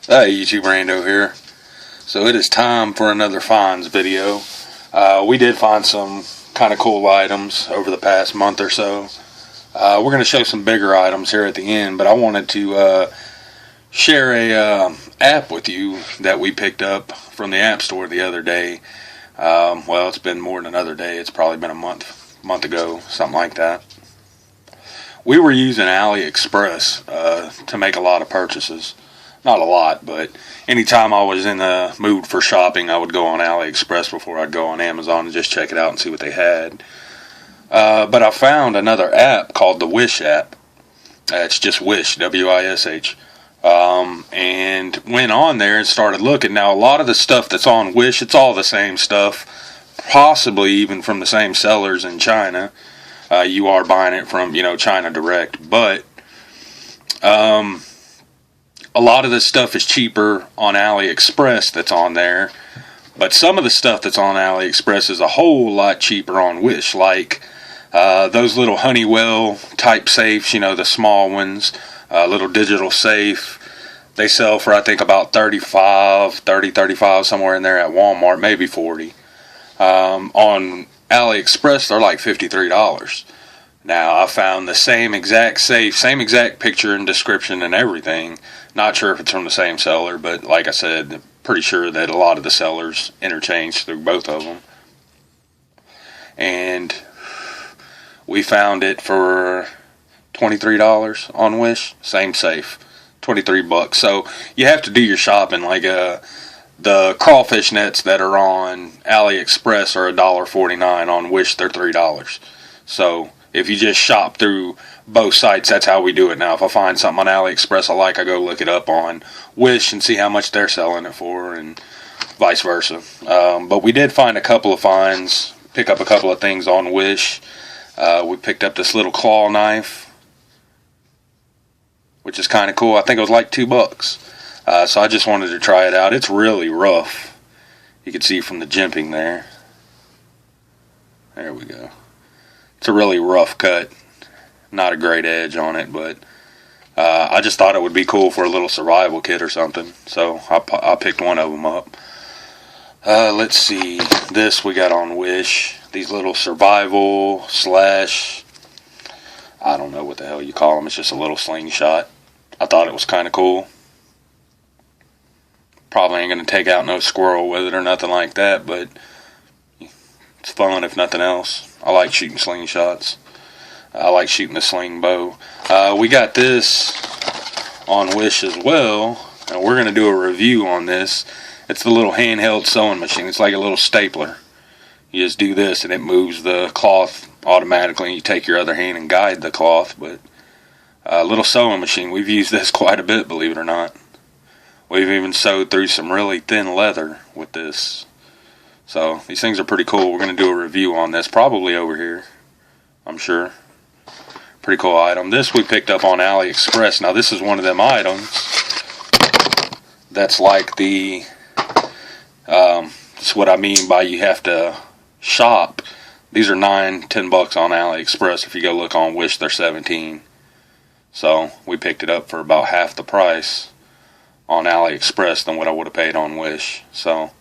Hey, YouTube Rando here. So it is time for another finds video. We did find some kind of cool items over the past month or so. We're going to show some bigger items here at the end, but I wanted to share a app with you that we picked up from the App Store the other day. Well, it's been more than another day. It's probably been a month ago, something like that. We were using AliExpress to make a lot of purchases. Not a lot, but anytime I was in the mood for shopping, I would go on AliExpress before I'd go on Amazon and just check it out and see what they had. But I found another app called the Wish app. It's just Wish, W-I-S-H. And went on there and started looking. Now, a lot of the stuff that's on Wish, it's all the same stuff, possibly even from the same sellers in China. You are buying it from, China Direct, but a lot of this stuff is cheaper on AliExpress that's on there, but some of the stuff that's on AliExpress is a whole lot cheaper on Wish, like those little Honeywell type safes, the small ones, little digital safe. They sell for, I think, about $30, $35, somewhere in there at Walmart, maybe $40. On AliExpress, they're like $53. Now, I found the same exact safe, same exact picture and description and everything. Not sure if it's from the same seller, but like I said, pretty sure that a lot of the sellers interchange through both of them. And we found it for $23 on Wish. Same safe, $23. So you have to do your shopping. Like the crawfish nets that are on AliExpress are $1.49. On Wish, they're $3. So if you just shop through both sites, that's how we do it now. If I find something on AliExpress I like, I go look it up on Wish and see how much they're selling it for, and vice versa. But we did find a couple of finds, pick up a couple of things on Wish. We picked up this little claw knife, which is kind of cool. I think it was like $2. So I just wanted to try it out. It's really rough. You can see from the jimping there. There we go. It's a really rough cut. Not a great edge on it, but I just thought it would be cool for a little survival kit or something. So I picked one of them up. Let's see. This we got on Wish. These little survival slash, I don't know what the hell you call them. It's just a little slingshot. I thought it was kind of cool. Probably ain't going to take out no squirrel with it or nothing like that, but it's fun if nothing else. I like shooting slingshots. I like shooting the sling bow. We got this on Wish as well, and we're going to do a review on this. It's the little handheld sewing machine. It's like a little stapler. You just do this and it moves the cloth automatically, and you take your other hand and guide the cloth. But a little sewing machine. We've used this quite a bit, believe it or not. We've even sewed through some really thin leather with this. So these things are pretty cool. We're going to do a review on this, probably over here, I'm sure. Pretty cool item. This we picked up on AliExpress. Now this is one of them items that's like the, that's what I mean by you have to shop. These are $9, $10 on AliExpress. If you go look on Wish, they're $17. So we picked it up for about half the price on AliExpress than what I would have paid on Wish. So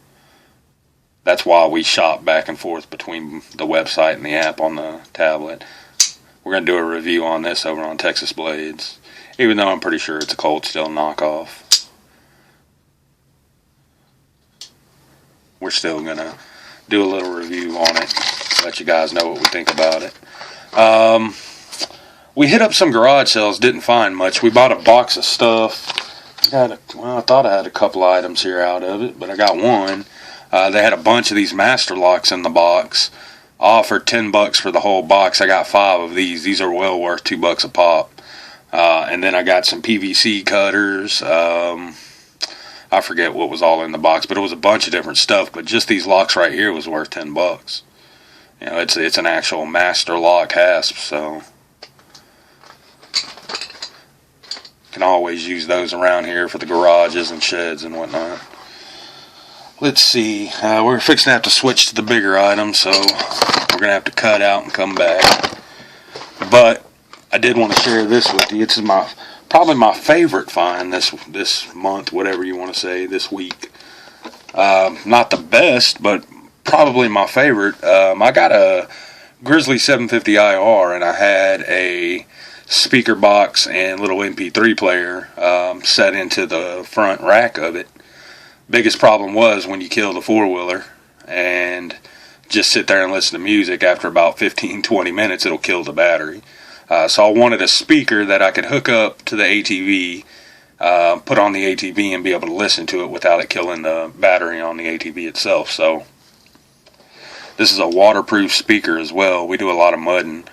that's why we shop back and forth between the website and the app on the tablet. We're going to do a review on this over on Texas Blades, even though I'm pretty sure it's a Cold Steel knockoff. We're still going to do a little review on it, let you guys know what we think about it. We hit up some garage sales, didn't find much. We bought a box of stuff. I thought I had a couple items here out of it, but I got one. They had a bunch of these master locks in the box. I offered $10 for the whole box. I got 5 of these. These are well worth $2 a pop. And then I got some PVC cutters. I forget what was all in the box, but it was a bunch of different stuff. But just these locks right here was worth $10. It's an actual master lock hasp, so can always use those around here for the garages and sheds and whatnot. Let's see, we're fixing to have to switch to the bigger items, so we're going to have to cut out and come back. But I did want to share this with you. This is my probably my favorite find this month, whatever you want to say, this week. Not the best, but probably my favorite. I got a Grizzly 750 IR, and I had a speaker box and little MP3 player set into the front rack of it. Biggest problem was when you kill the four-wheeler and just sit there and listen to music, after about 15-20 minutes it'll kill the battery. So I wanted a speaker that I could hook up to the ATV, put on the ATV, and be able to listen to it without it killing the battery on the ATV itself. So this is a waterproof speaker as well. We do a lot of mudding.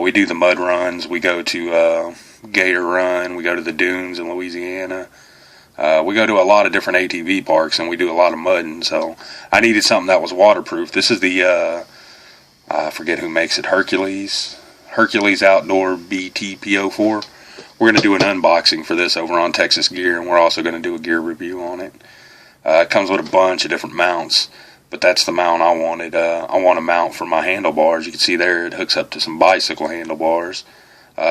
We do the mud runs. We go to Gator Run. We go to the dunes in Louisiana. We go to a lot of different ATV parks, and we do a lot of mudding. So I needed something that was waterproof. This is the, I forget who makes it, Hercules Outdoor BTPO4. We're going to do an unboxing for this over on Texas Gear, and we're also going to do a gear review on it. It comes with a bunch of different mounts, but that's the mount I wanted. I want a mount for my handlebars. You can see there it hooks up to some bicycle handlebars,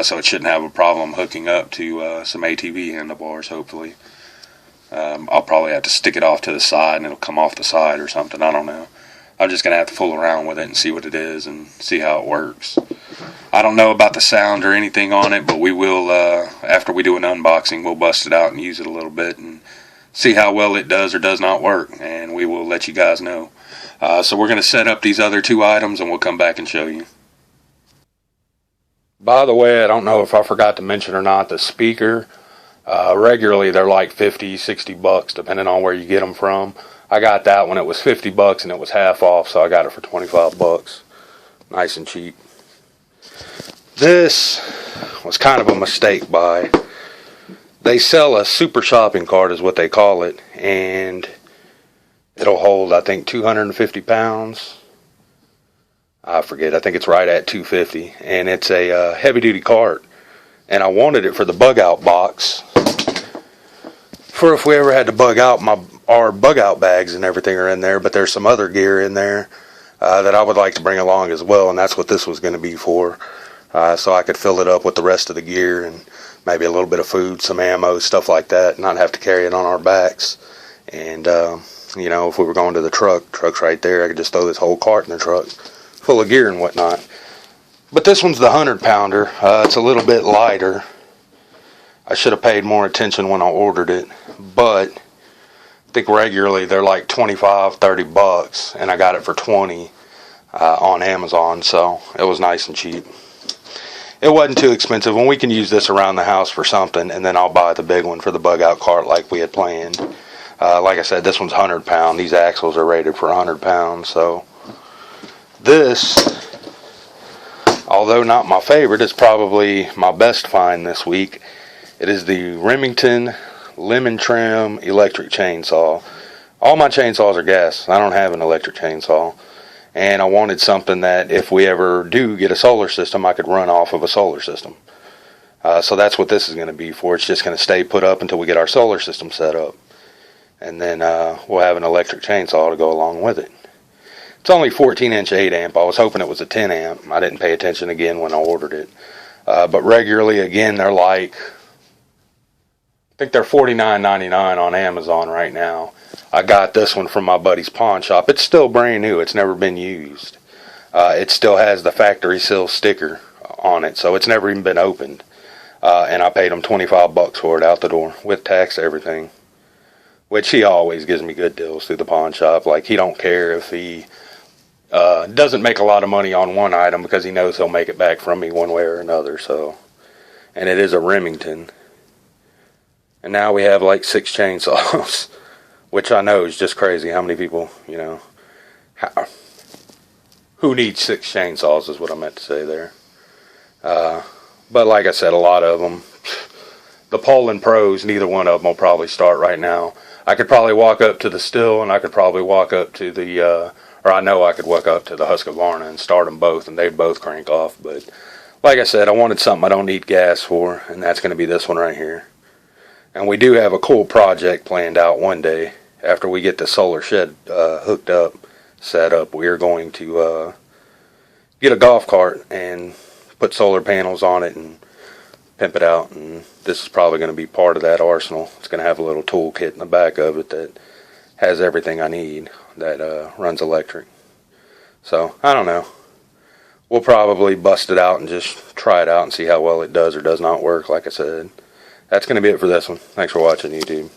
so it shouldn't have a problem hooking up to some ATV handlebars, hopefully. I'll probably have to stick it off to the side and it'll come off the side or something. I don't know. I'm just going to have to fool around with it and see what it is and see how it works. I don't know about the sound or anything on it, but we will, after we do an unboxing, we'll bust it out and use it a little bit and see how well it does or does not work, and we will let you guys know. So we're going to set up these other two items and we'll come back and show you. By the way, I don't know if I forgot to mention or not, the speaker, regularly they're like $50-$60 depending on where you get them from. I got that when it was $50 and it was half off, so I got it for $25. Nice and cheap. This was kind of a mistake buy. They sell a super shopping cart is what they call it, and it'll hold, I think, 250 pounds. I forget, I think it's right at 250, and it's a heavy duty cart, and I wanted it for the bug out box for if we ever had to bug out. Our bug out bags and everything are in there, but there's some other gear in there that I would like to bring along as well, and that's what this was going to be for, so I could fill it up with the rest of the gear and maybe a little bit of food, some ammo, stuff like that, not have to carry it on our backs. And you know, if we were going to the truck's right there, I could just throw this whole cart in the truck full of gear and whatnot. But this one's the 100-pounder. It's a little bit lighter. I should have paid more attention when I ordered it, but I think regularly they're like $25-$30, and I got it for $20 on Amazon, so it was nice and cheap. It wasn't too expensive, and we can use this around the house for something, and then I'll buy the big one for the bug out cart like we had planned. Like I said, this one's 100 pound. These axles are rated for 100 pounds, so this, although not my favorite, is probably my best find this week. It is the Remington Lemon Trim electric chainsaw. All my chainsaws are gas. I don't have an electric chainsaw. And I wanted something that if we ever do get a solar system, I could run off of a solar system. So that's what this is going to be for. It's just going to stay put up until we get our solar system set up. And then we'll have an electric chainsaw to go along with it. It's only 14-inch 8-amp. I was hoping it was a 10-amp. I didn't pay attention again when I ordered it. But regularly, again, they're like, I think they're $49.99 on Amazon right now. I got this one from my buddy's pawn shop. It's still brand new. It's never been used. It still has the factory seal sticker on it, so it's never even been opened. And I paid him $25 for it out the door with tax, everything. Which he always gives me good deals through the pawn shop. Like, he don't care if he doesn't make a lot of money on one item because he knows he'll make it back from me one way or another. So, and it is a Remington. And now we have like 6 chainsaws. Which I know is just crazy how many people, you know, who needs 6 chainsaws is what I meant to say there. But like I said, a lot of them, the Poland Pros, neither one of them will probably start right now. I could probably walk up to the Stihl, and I could probably walk up to the, or I know I could walk up to the Husqvarna and start them both, and they'd both crank off. But like I said, I wanted something I don't need gas for, and that's going to be this one right here. And we do have a cool project planned out one day. After we get the solar shed hooked up, set up, we are going to get a golf cart and put solar panels on it and pimp it out, and this is probably going to be part of that arsenal. It's going to have a little toolkit in the back of it that has everything I need that runs electric. So, I don't know. We'll probably bust it out and just try it out and see how well it does or does not work, like I said. That's going to be it for this one. Thanks for watching, YouTube.